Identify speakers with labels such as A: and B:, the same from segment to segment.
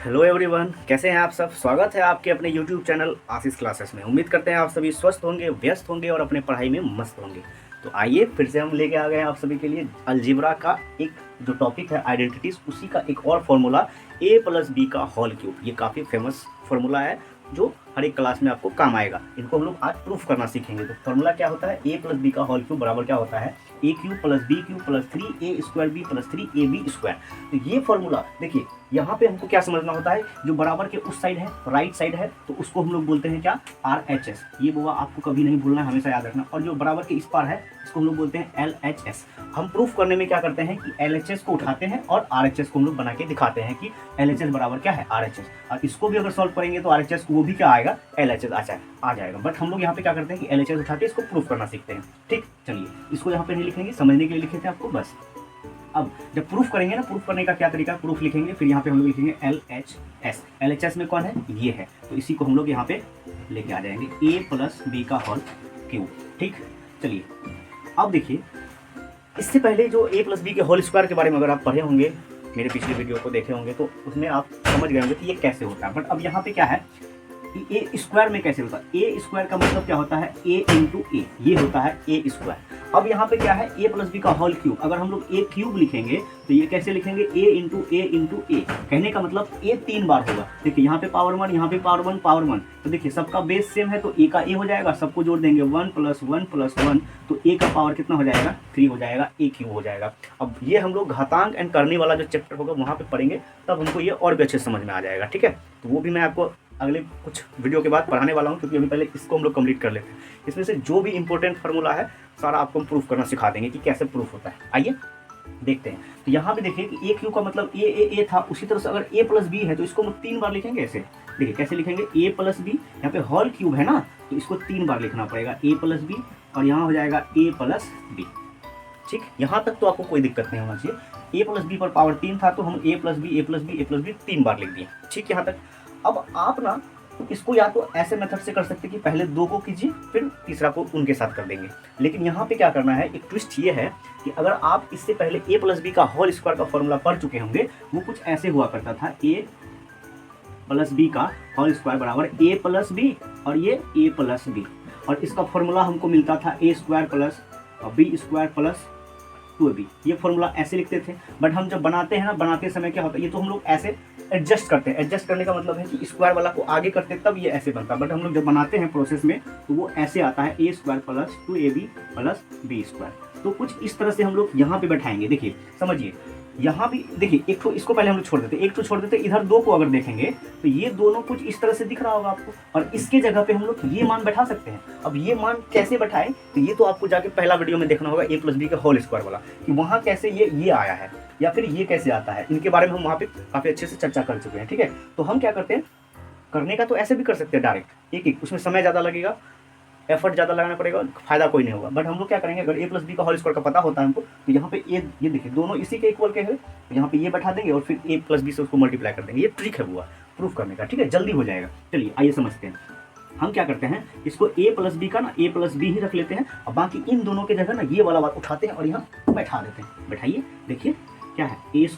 A: Hello everyone, कैसे हैं आप सब। स्वागत है आपके अपने यूट्यूब चैनल आशीष क्लासेस में। उम्मीद करते हैं आप सभी स्वस्थ होंगे, व्यस्त होंगे और अपने पढ़ाई में मस्त होंगे। तो आइए फिर से हम लेके आ गए हैं आप सभी के लिए अलजेब्रा का एक जो टॉपिक है आइडेंटिटीज, उसी का एक और फॉर्मूला a+b का होल क्यूब। ये काफ़ी फेमस फॉर्मूला है जो हर एक क्लास में आपको काम आएगा। इनको हम लोग आज प्रूफ करना सीखेंगे। तो फॉर्मूला क्या होता है, a+b का होल क्यूब बराबर क्या होता है, a³ + b³ + 3a² + 3ab²। तो ये फॉर्मूला देखिए, यहाँ पे हमको क्या समझना होता है, जो बराबर के उस साइड है, राइट साइड है, तो उसको हम लोग बोलते हैं क्या, RHS। ये बुआ आपको कभी नहीं भूलना है, हमेशा याद रखना। और जो बराबर के इस पार है, इसको हम लोग बोलते हैं LHS। हम प्रूफ करने में क्या करते हैं कि LHS को उठाते हैं और RHS को हम लोग बना के दिखाते हैं कि LHS बराबर क्या है, RHS। और इसको भी अगर सॉल्व करेंगे तो RHS को वो भी क्या आएगा, LHS आ जाएगा। बट हम लोग यहाँ पे क्या करते हैं कि LHS उठा के इसको प्रूफ करना सीखते हैं। ठीक, चलिए इसको यहाँ पे नहीं लिखेंगे, समझने के लिए लिखे थे आपको बस। अब जब प्रूफ करेंगे ना, प्रूफ करने का क्या तरीका, प्रूफ लिखेंगे, फिर यहाँ पे हम लोग लिखेंगे LHS। LHS में कौन है, ये है, तो इसी को हम लोग यहाँ पे लेके आ जाएंगे, a+b का होल क्यूब। ठीक, चलिए अब देखिए, इससे पहले जो a+b के होल स्क्वायर के बारे में अगर आप पढ़े होंगे, मेरे पिछले वीडियो को देखे होंगे, तो उसमें आप समझ गए होंगे कि ये कैसे होता है। बट अब यहाँ पे क्या है, ए स्क्वायर में कैसे होता है, ए स्क्वायर का मतलब क्या होता है, a × a, ये होता है ए स्क्वायर। अब यहाँ पे क्या है, a+b का होल क्यूब। अगर हम लोग a³ लिखेंगे तो ये कैसे लिखेंगे, a × a। कहने का मतलब a 3 बार होगा। देखिए यहाँ पे पावर 1, यहाँ पे पावर 1। तो देखिए सबका बेस सेम है, तो a का a हो जाएगा, सबको जोड़ देंगे 1 + 1 + 1, तो a का पावर कितना हो जाएगा, 3 हो जाएगा, a³ हो जाएगा। अब ये हम लोग घातांक एंड करने वाला जो चैप्टर होगा वहाँ पे पढ़ेंगे, तब हमको ये और भी अच्छे समझ में आ जाएगा। ठीक है, तो वो भी मैं आपको अगले कुछ वीडियो के बाद पढ़ाने वाला हूँ, क्योंकि अभी पहले इसको हम लोग कंप्लीट कर लेते हैं। इसमें से जो भी इंपॉर्टेंट फार्मूला है सारा आपको हम प्रूफ करना सिखा देंगे कि कैसे प्रूफ होता है। आइए देखते हैं। तो यहाँ पे देखिए कि a³ का मतलब a था, उसी तरह से अगर a+b है तो इसको हम 3 बार लिखेंगे ऐसे। देखिए कैसे लिखेंगे, a+b, यहाँ पे होल क्यूब है ना, तो इसको 3 बार लिखना पड़ेगा, a+b, और यहाँ हो जाएगा a+b। ठीक, यहाँ तक तो आपको कोई दिक्कत नहीं होना चाहिए। a+b पर पावर 3 था, तो हम a+b 3 बार लिख दिए। ठीक, यहाँ तक। अब आप ना इसको या तो ऐसे मेथड से कर सकते कि पहले 2 को कीजिए, फिर तीसरा को उनके साथ कर देंगे। लेकिन यहाँ पे क्या करना है, एक ट्विस्ट ये है कि अगर आप इससे पहले a+b का होल स्क्वायर का फॉर्मूला पढ़ चुके होंगे, वो कुछ ऐसे हुआ करता था, a+b का होल स्क्वायर बराबर a+b और ये a+b, और इसका फॉर्मूला हमको मिलता था a² + b² + 2ab। ये फॉर्मूला ऐसे लिखते थे। बट हम जब बनाते हैं ना, बनाते समय क्या होता है, ये तो हम लोग ऐसे एडजस्ट करते हैं। एडजस्ट करने का मतलब है कि स्क्वायर वाला को आगे करते हैं तब ये ऐसे बनता है। बट हम लोग जब बनाते हैं प्रोसेस में, तो वो ऐसे आता है, a² + 2ab + b²। तो कुछ इस तरह से हम लोग यहाँ पे बैठाएंगे। देखिए समझिए, यहाँ भी देखिए, एक तो इसको पहले हम लोग छोड़ देते, एक तो छोड़ देते, इधर 2 को अगर देखेंगे तो ये दोनों कुछ इस तरह से दिख रहा होगा आपको, और इसके जगह पे हम लोग ये मान बैठा सकते हैं। अब ये मान कैसे बैठाएं, तो ये तो आपको जाके पहला वीडियो में देखना होगा, a+b का होल स्क्वायर वाला, कि वहाँ कैसे ये आया है या फिर ये कैसे आता है। इनके बारे में हम वहाँ पे काफ़ी अच्छे से चर्चा कर चुके हैं। ठीक है, तो हम क्या करते हैं, करने का तो ऐसे भी कर सकते हैं डायरेक्ट, एक उसमें समय ज़्यादा लगेगा, एफर्ट ज़्यादा लगाना पड़ेगा, फायदा कोई नहीं होगा। बट हम लोग क्या करेंगे, अगर a+b का होल स्क्वायर का पता होता है हमको, तो यहाँ पे ये देखिए दोनों इसी के इक्वल के हैं, तो यहाँ पे ये बैठा देंगे और फिर a+b से उसको मल्टीप्लाई कर देंगे। ये ट्रिक है वो प्रूफ करने का। ठीक है, जल्दी हो जाएगा। चलिए आइए समझते हैं। हम क्या करते हैं, इसको a+b का ना a+b ही रख लेते हैं, और बाकी इन दोनों के जगह ना ये वाला बात उठाते हैं और यहाँ बैठा देते हैं। बैठाइए, देखिए क्या है, a² +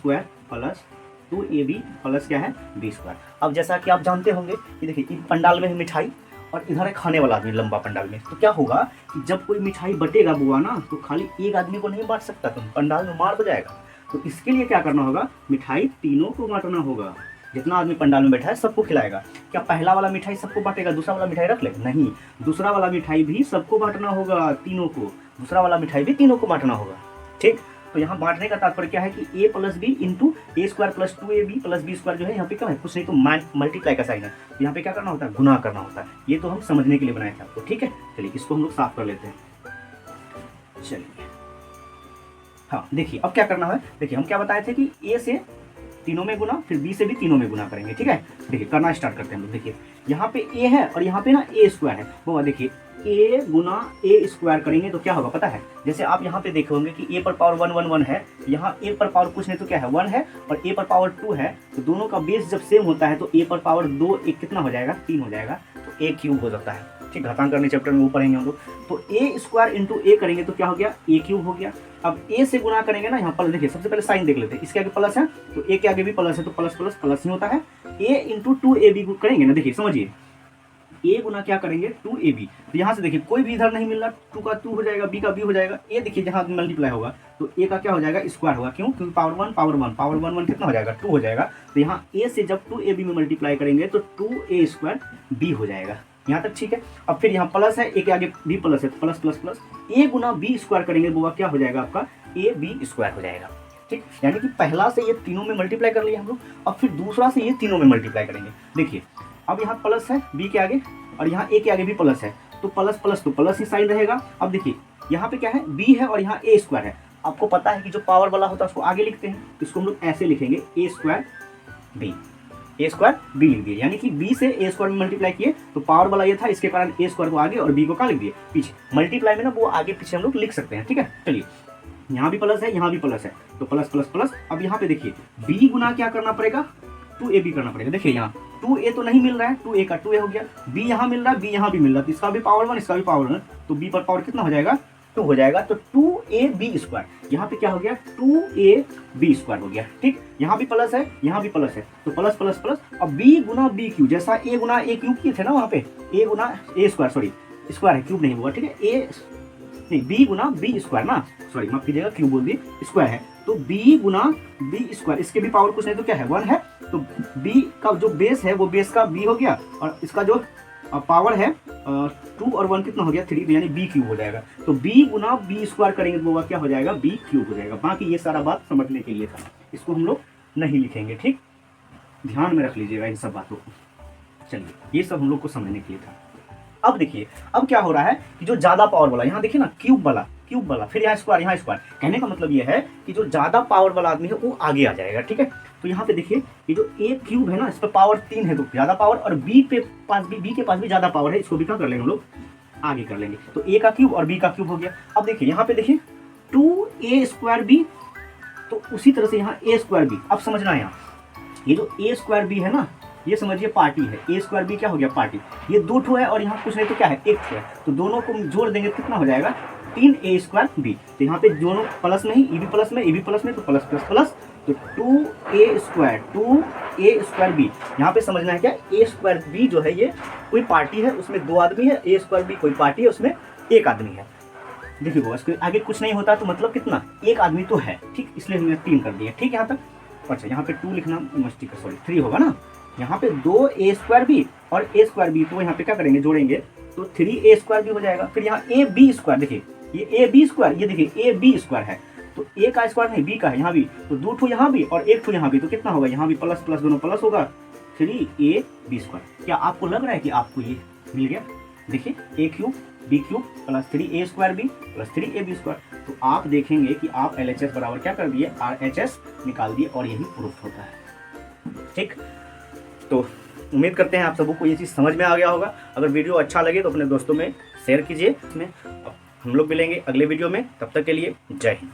A: 2ab + क्या है, b²। अब जैसा कि आप जानते होंगे कि देखिए पंडाल में है मिठाई, और इधर है खाने वाला आदमी लंबा पंडाल में, तो क्या होगा कि जब कोई मिठाई बटेगा बुआ ना, तो खाली एक आदमी को नहीं बांट सकता, तो पंडाल में मार हो जाएगा। तो इसके लिए क्या करना होगा, मिठाई तीनों को बांटना होगा। जितना आदमी पंडाल में बैठा है सबको खिलाएगा। क्या पहला वाला मिठाई सबको बांटेगा, दूसरा वाला मिठाई रख लेगा, नहीं, दूसरा वाला मिठाई भी सबको बांटना होगा, तीनों को, दूसरा वाला मिठाई भी तीनों को बांटना होगा। ठीक, तो यहाँ बांटने का तात्पर्य क्या है कि a + b × a² + 2ab + b² जो है, यहाँ पे क्या है, कुछ नहीं तो मल्टीप्लाई का साइन है। तो यहाँ पे क्या करना होता है, गुना करना होता है। ये तो हम समझने के लिए बनाए थे आपको। ठीक है, चलिए इसको हम लोग साफ कर लेते हैं। चलिए हाँ, देखिए अब क्या करना है, देखिए हम क्या बताए थे कि a से तीनों में गुना, फिर b से भी तीनों में गुना करेंगे। ठीक है, देखिए करना स्टार्ट करते हैं हम लोग। देखिए यहाँ पे a है और यहाँ पे ना a² है, वो देखिए a × a² करेंगे तो क्या होगा पता है, जैसे आप यहाँ पे देखे होंगे कि a पर पावर 1 1 1 है, यहाँ a पर पावर कुछ नहीं तो क्या है 1 है, और a पर पावर 2 है, तो दोनों का बेस जब सेम होता है तो a पर पावर 2 एक कितना हो जाएगा, 3 हो जाएगा, तो a³ हो जाता है। ठीक, घातांक करने चैप्टर में वो पढ़ेंगे हम लोग। तो ए स्क्वायर इंटू ए करेंगे तो क्या हो गया, ए क्यूब हो गया। अब ए से गुना करेंगे ना, यहाँ पर देखिए सबसे पहले साइन देख लेते हैं, इसके आगे प्लस है तो ए के आगे भी प्लस है, तो प्लस प्लस प्लस ही होता है। ए इंटू 2ab करेंगे ना, देखिए समझिए, ए गुना क्या करेंगे 2ab, तो यहाँ से देखिए कोई भी इधर नहीं मिल रहा, 2 का 2 हो जाएगा, b का b हो जाएगा, ए देखिए जहाँ मल्टीप्लाई होगा तो ए का क्या हो जाएगा स्क्वायर होगा, क्यों, क्योंकि पावर 1 पावर 1 पावर 1 1 कितना हो जाएगा 2 हो जाएगा। तो यहाँ ए से जब 2ab में मल्टीप्लाई करेंगे तो 2a स्क्वायर b हो जाएगा, यहाँ तक ठीक है। अब फिर यहाँ प्लस है, ए के आगे b प्लस है तो प्लस प्लस प्लस, ए गुना b स्क्वायर करेंगे वो क्या हो जाएगा आपका ab स्क्वायर हो जाएगा, ठीक। यानी कि पहला से ये तीनों में मल्टीप्लाई कर लिया हम लोग, अब फिर दूसरा से ये तीनों में मल्टीप्लाई करेंगे। देखिए अब यहाँ प्लस है b के आगे और यहाँ a के आगे भी प्लस है, तो प्लस प्लस तो प्लस ही साइन रहेगा। अब देखिए यहाँ पे क्या है b है और यहाँ a स्क्वायर है, आपको पता है कि जो पावर वाला होता है उसको आगे लिखते हैं, तो इसको हम लोग ऐसे लिखेंगे a square b, a square b लिख दिए, यानी कि b से a स्क्वायर में मल्टीप्लाई किए तो पावर वाला ये था, इसके कारण a स्क्वायर को आगे और b को कहाँ लिख दिए पीछे। मल्टीप्लाई में ना वो आगे पीछे हम लोग लिख सकते हैं, ठीक है। चलिए यहाँ भी प्लस है यहाँ भी प्लस है तो प्लस प्लस प्लस। अब यहाँ पे देखिए b गुना क्या करना पड़ेगा 2ab करना पड़ेगा। देखिए यहाँ 2a तो नहीं मिल रहा है, 2a का 2a हो गया, b यहाँ मिल रहा है, b यहाँ भी मिल रहा है, तो इसका भी पावर 1 इसका भी पावर 1, तो b पर पावर कितना हो जाएगा 2 हो जाएगा, तो 2ab स्क्वायर। यहाँ पे क्या हो गया 2ab स्क्वायर हो गया, ठीक। यहाँ भी प्लस है यहाँ भी प्लस है तो प्लस प्लस प्लस। अब b गुना b क्यूब, जैसा a गुना a क्यूब किए थे ना वहाँ पे, a Guna a square, sorry square है क्यूब नहीं हुआ, ठीक है, a नहीं b गुना b स्क्वायर ना, सॉरी माफ कीजिएगा क्यूब बोल दिए, स्क्वायर है, तो b गुना b स्क्वायर, इसके भी पावर कुछ नहीं तो क्या है 1 है, तो b का जो बेस है वो बेस का b हो गया और इसका जो पावर है 2 और 1 कितना हो गया 3, यानी b क्यूब हो जाएगा। तो b गुना b स्क्वायर करेंगे तो वो क्या हो जाएगा b क्यूब हो जाएगा। बाकी ये सारा बात समझने के लिए था, इसको हम लोग नहीं लिखेंगे, ठीक, ध्यान में रख लीजिएगा इन सब बातों को। चलिए ये सब हम लोग को समझने के लिए था। अब देखिए अब क्या हो रहा है कि जो ज्यादा पावर वाला, यहाँ देखिए ना क्यूब वाला फिर यहाँ स्क्वायर, कहने का मतलब ये है कि जो ज्यादा पावर वाला आदमी है वो आगे आ जाएगा, ठीक है। तो यहाँ पे देखिए ये जो a क्यूब है ना, इस पर पावर 3 है तो ज्यादा पावर, और b के पास भी ज्यादा पावर है, इसको भी क्या कर लेंगे हम लोग आगे कर लेंगे, तो a का क्यूब और b का क्यूब हो गया। अब देखिए यहाँ पे देखिए 2a स्क्वायर b, तो उसी तरह से यहाँ a स्क्वायर b। अब समझना है यहाँ ये जो a स्क्वायर b है ना, ये समझिए पार्टी है, a स्क्वायर b क्या हो गया पार्टी, ये 2 ठो है और यहाँ कुछ नहीं तो क्या है 1 ठो है, तो दोनों को जोड़ देंगे कितना हो जाएगा 3a स्क्वायर b। तो यहाँ पे दोनों प्लस में ही, e भी प्लस में, e भी प्लस में, तो प्लस प्लस प्लस, तो 2a स्क्वायर b। यहाँ पे समझना है क्या a स्क्वायर b जो है ये कोई पार्टी है, उसमें 2 आदमी है, a स्क्वायर b कोई पार्टी है उसमें 1 आदमी है। देखिए इसके आगे कुछ नहीं होता तो मतलब कितना 1 आदमी तो है, ठीक, इसलिए हमने 3 कर दिया, ठीक। यहाँ तक अच्छा, यहाँ पे 2 लिखना मस्ती का, सॉरी 3 होगा ना, यहाँ पे 2a स्क्वायर b और a स्क्वायर b, तो यहाँ पे क्या करेंगे जोड़ेंगे तो 3a स्क्वायर b हो जाएगा। फिर यहाँ ab स्क्वायर, देखिए ये ab स्क्वायर, ये देखिए ab स्क्वायर है, तो a का स्क्वायर नहीं b का है यहाँ भी, तो 2 ठो यहाँ भी और 1 ठो यहाँ भी, तो कितना होगा यहाँ भी प्लस प्लस दोनों प्लस होगा 3ab स्क्वायर। क्या आपको लग रहा है कि आपको ये मिल गया? देखिए a cube b cube plus 3a square b plus 3ab square. तो आप देखेंगे कि आप LHS बराबर क्या कर दिए RHS निकाल दिए और यही प्रूफ होता है, ठीक। तो उम्मीद करते हैं आप सबको ये चीज़ समझ में आ गया होगा। अगर वीडियो अच्छा लगे तो अपने दोस्तों में शेयर कीजिए। इसमें हम लोग मिलेंगे अगले वीडियो में, तब तक के लिए जय हिंद।